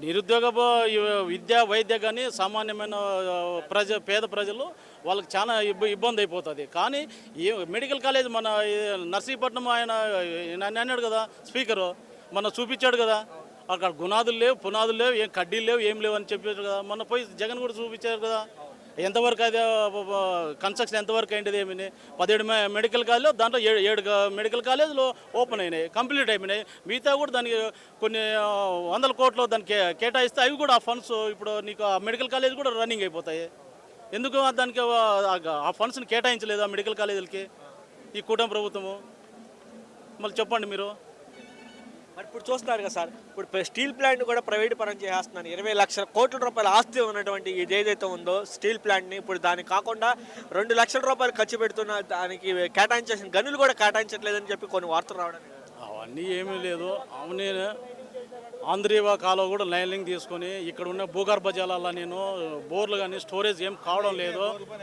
నిరుద్యోగ విద్య వైద్య కానీ సామాన్యమైన పేద ప్రజలు వాళ్ళకి చాలా ఇబ్బంది అయిపోతుంది. కానీ ఈ మెడికల్ కాలేజ్ మన నర్సీపట్నం ఆయన అన్నాడు కదా స్పీకరు, మన చూపించాడు కదా, అక్కడ గునాదులు లేవు, పునాదులు లేవు, ఏం కడ్డీలు లేవు, ఏం లేవు అని చెప్పారు కదా. మొన్న పోయి జగన్ కూడా చూపించారు కదా. ఎంతవరకు అది కన్స్ట్రక్షన్ ఎంతవరకు అయింది ఏమని 17 మెడికల్ కాలేజ్, దాంట్లో 7 మెడికల్ కాలేజీలు ఓపెన్ అయినాయి, కంప్లీట్ అయిపోయినాయి. మిగతా కూడా దానికి కొన్ని వందల కోట్లు దానికి కేటాయిస్తే అవి కూడా ఆ ఫండ్స్ ఇప్పుడు నీకు ఆ మెడికల్ కాలేజ్ కూడా రన్నింగ్ అయిపోతాయి. ఎందుకు దానికి ఆ ఫండ్స్ని కేటాయించలేదు ఆ మెడికల్ కాలేజీలకి ఈ కూటమి ప్రభుత్వము? మళ్ళీ చెప్పండి మీరు. మరి ఇప్పుడు చూస్తున్నారు కదా సార్, ఇప్పుడు స్టీల్ ప్లాంట్ కూడా ప్రైవేట్ పరం చేస్తున్నాను. 20 లక్షల కోట్ల రూపాయల ఆస్తి ఉన్నటువంటి ఇది ఏదైతే ఉందో స్టీల్ ప్లాంట్ని, ఇప్పుడు దానికి కాకుండా 2 లక్షల రూపాయలు ఖర్చు పెడుతున్న దానికి కేటాయించేసిన గనులు కూడా కేటాయించట్లేదని చెప్పి కొన్ని వార్తలు రావడం. అవన్నీ ఏమీ లేదు. అవునే ఆంధ్రీవా కాలువ కూడా లైనింగ్ తీసుకొని ఇక్కడ ఉన్న భూగర్భ జలాల నేను బోర్లు కానీ స్టోరేజ్ ఏం కావడం లేదు.